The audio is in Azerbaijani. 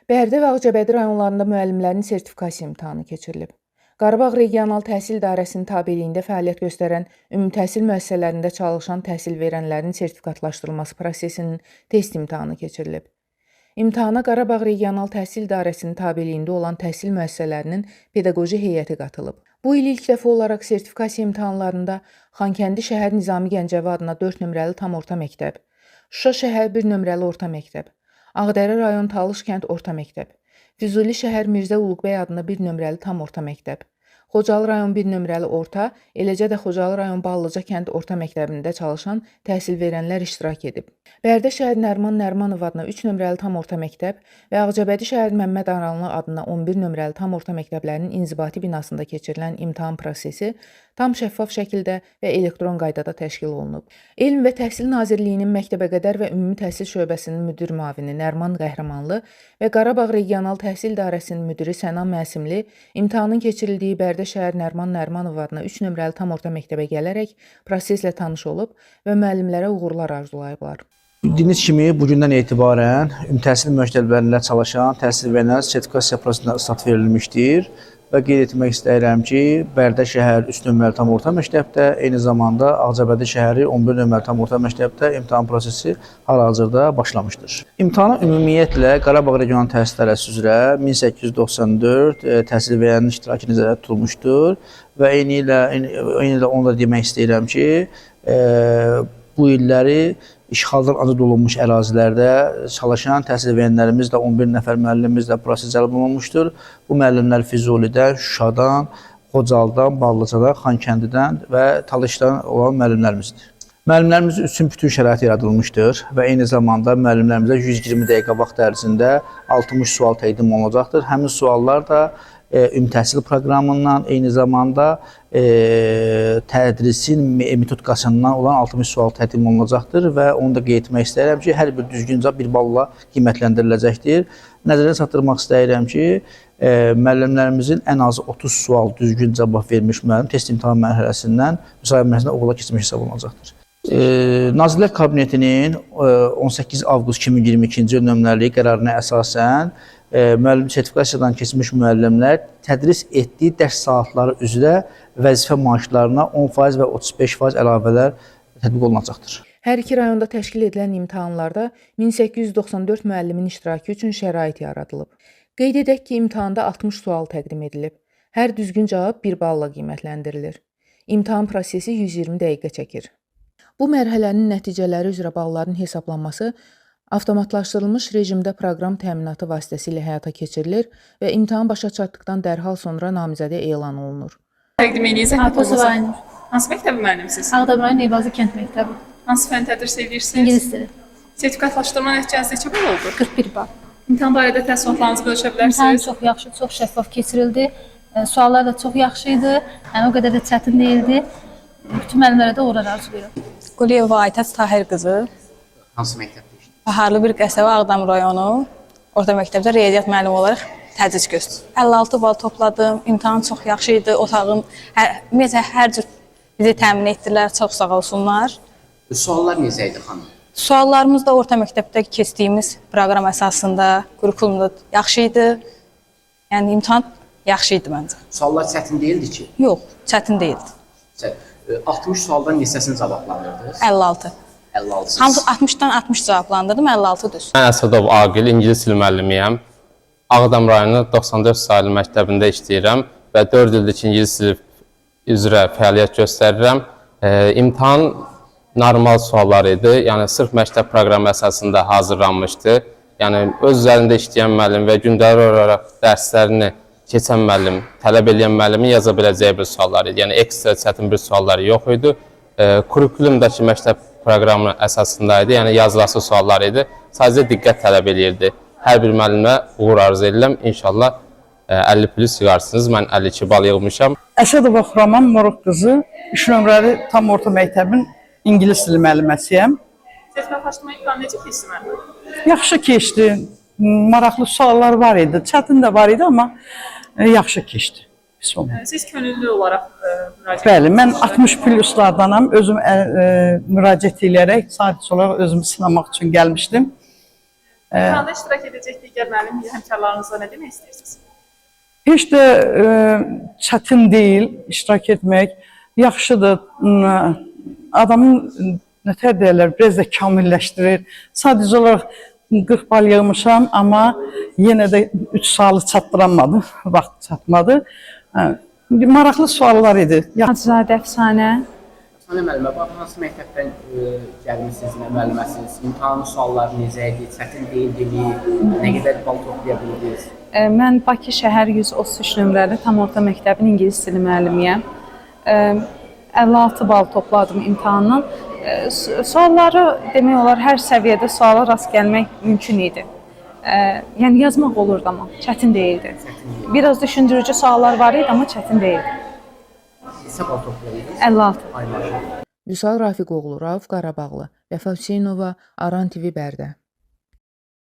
Bərdə və Ağcabədi rayonlarında müəllimlərin sertifikasiya imtahanı keçirilib. Qarabağ Regional Təhsil İdarəsinin tabeliyində fəaliyyət göstərən ümumi təhsil müəssisələrində çalışan təhsil verənlərin sertifikatlaşdırılması prosesinin test imtahanı keçirilib. İmtahana Qarabağ Regional Təhsil İdarəsinin tabeliyində olan təhsil müəssisələrinin pedaqoji heyəti qatılıb. Bu il ilk dəfə olaraq sertifikasiya imtahanlarında Xankəndi şəhər Nizami Gəncəvi adına 4 nömrəli tam orta məktəb, Şuşa şəhər 1 nömrəli orta məktəb, Ağdərə rayon Talış kənd orta məktəb, Füzuli şəhər Mirzə Uluqbəy adına 1 nömrəli tam orta məktəb, Xocalı rayon 1 nömrəli orta, eləcə də Xocalı rayon Ballıca kənd orta məktəbində çalışan təhsil verənlər iştirak edib. Bərdə şəhər Nərman Nərmanov adına 3 nömrəli tam orta məktəb və Ağcabədi şəhər Məmməd Aranlı adına 11 nömrəli tam orta məktəblərinin inzibati binasında keçirilən imtahan prosesi tam şəffaf şəkildə və elektron qaydada təşkil olunub. Elm və Təhsil Nazirliyinin Məktəbəqədər və Ümumi Təhsil şöbəsinin müdir müavini Nərman Qəhrəmanlı və Qarabağ Regional Təhsil İdarəsinin müdiri Sənan Məsimli imtahanın keçirildiyi Bərdə şəhər Nərman Nərmanov adına 3 nömrəli tam orta məktəbə gələrək proseslə tanış olub və müəllimlərə uğurlar arzulayıblar. Bildiyiniz kimi, bugündən etibarən ümumi təhsil məktəblərində çalışan təhsil verənlər sertifikasiya prosesində start verilmişdir. Və qeyd etmək istəyirəm ki, Bərdə şəhər 3 nömrəli tam orta məktəbdə, eyni zamanda Ağcabədi şəhəri 11 nömrəli tam orta məktəbdə imtahan prosesi hal-hazırda başlamışdır. İmtahana ümumiyyətlə Qarabağ Regional Təhsil İdarəsi üzrə 1894 təhsil verənin iştirakı nəzərdə tutulmuşdur və eyni ilə onu da demək istəyirəm ki, bu illəri işğaldan azad olunmuş ərazilərdə çalışan təhsil verənlərimiz də 11 nəfər müəllimimiz də proses cəlb olunmuşdur. Bu müəllimlər Füzulidən, Şuşadan, Xocalıdan, Ballıcadan, Xankəndidən və Talışdan olan müəllimlərimizdir. Müəllimlərimiz üçün bütün şərait yaradılmışdır və eyni zamanda müəllimlərimizə 120 dəqiqə vaxt ərzində 60 sual təqdim olunacaqdır. Həmin suallar da ümumi təhsil proqramından, eyni zamanda tədrisin metodikasından olan 60 sual təqdim olunacaqdır və onu da qeyd etmək istəyirəm ki, hər bir düzgün cavab bir balla qiymətləndiriləcəkdir. Nəzərə çatdırmaq istəyirəm ki, müəllimlərimizin ən azı 30 sual düzgün cavab vermiş müəllim test imtahan mərhələsindən müsahibə mərhələsində uğurla keçmiş hesab olunacaqdır. Nazirlər Kabinetinin 18 avqust 2022-ci il nömrəli qərarına əsasən müəllim sertifikasiyadan keçmiş müəllimlər tədris etdiyi dərs saatları üzrə vəzifə maaşlarına 10% və 35% əlavələr tətbiq olunacaqdır. Hər iki rayonda təşkil edilən imtahanlarda 1894 müəllimin iştirakı üçün şərait yaradılıb. Qeyd edək ki, imtahanda 60 sual təqdim edilib. Hər düzgün cavab 1 balla qiymətləndirilir. İmtahan prosesi 120 dəqiqə çəkir. Bu mərhələnin nəticələri üzrə balların hesablanması avtomatlaşdırılmış rejimdə proqram təminatı vasitəsilə həyata keçirilir və imtahan başa çatdıqdan dərhal sonra namizədə elan olunur. Təqdim edirsiniz. Hansı məktəbi müəllimsiniz? Ağdam rayon Eyvazlı kənd məktəbi. Hansı fən tədris edirsiniz? İngilis dili. Sertifikatlaşdırma nəticəniz neçə bal oldu? 41 bal. İmtahan barədə təəssüratlarınızı bölüşə İmtahan bilərsiniz? çox yaxşı, çox şəffaf keçirildi. Suallar da çox yaxşı idi. Yəni o qədər də çətin deyildi. Bütün müəllimlərə də uğurlar arzulayıram. Quliyeva Aytaç Tahir qızı. Hansı məktəbdə? Baharlı bir qəsəbə Ağdam rayonu. Orta məktəbdə riyaziyyat müəllimi olaraq tədris göstərdim. 56 bal topladım. İmtahan çox yaxşı idi. Otağım hər cür bizi təmin etdilər. Çox sağ olsunlar. Suallar necə idi xanım? Suallarımız da orta məktəbdə keçdiyimiz proqram əsasında, qruplumda yaxşı idi. Yəni imtahan yaxşı idi məncə. Suallar çətin deyildi ki? Yox, çətin deyildi. 60 sualdan neçəsini cavablandırdınız? 56. 56. Hamısı 60-dan 60 cavablandırdım, 56 düz. Mən Əsədov Aqil, ingilis dili müəllimiyəm. Ağdam rayonu 94 saylı məktəbində işləyirəm və 4 ildir ki, ingilis dili üzrə fəaliyyət göstərirəm. İmtahan normal suallar idi, yəni sırf məktəb proqramı əsasında hazırlanmışdı. Yəni öz üzərində işləyən müəllim və gündəlik olaraq dərslərini keçən müəllim, tələb edən müəllimin yaza biləcəyi bir suallar idi. Yəni ekstra çətin bir sualları yox idi. Kurikulumdakı məktəb proqramı əsasında idi, yəni yazılası suallar idi. Sadəcə diqqət tələb edirdi. Hər bir müəllimə uğur arzu edirəm. İnşallah 50+ yığarsınız. Mən 52 bal yığmışam. Əsədova Xuraman Moruq qızı, 3 nömrəli tam orta məktəbin ingilis dili müəlliməsiyəm. Sertifikatlaşdırma imtahanı necə keçdi müəllim? Yaxşı keçdi. Maraqlı suallar var idi. Çətin də var idi, amma yaxşı keçdi. Siz könüllü olaraq müraciət Bəli, mən 60+lardanam. Özüm müraciət edərək sadəcə olaraq özümü sınamaq üçün gəlmişdim. İmtahanda iştirak edəcək digər müəllim həmkarlarınızla nə demək istəyirsiniz? Heç də çətin deyil iştirak etmək. Yaxşıdır. Adamın nətər deyirlər, biraz da kamilləşdirir. Sadəcə olaraq 40 bal yığmışam, amma yenə də 3 sualı çatdıramadım, vaxt çatmadı. Maraqlı suallar idi. Hacızadə Əfsanə. Əfsanə müəllimə, bax, hansı məktəbdən gəlmisiniz, nə müəlliməsiniz? İmtahan sualları necə idi, çətin deyildimi, nə qədər bal toplaya bildiniz? Mən Bakı şəhər 133 nömrəli tam orta məktəbin ingilis dili müəllimiyəm. 56 bal topladım imtahandan. Sualları demək olar hər səviyyədə suala rast gəlmək mümkün idi. Yəni yazmaq olurdu amma çətin deyildi. Biraz düşündürücü suallar var idi amma çətin deyildi. Neçə bal toplayırdınız? 56. Ay maşallah. Vüsal Rafiqoğlu, Rauf Qarabağlı, Vəfa Hüseynova, Aran TV Bərdə.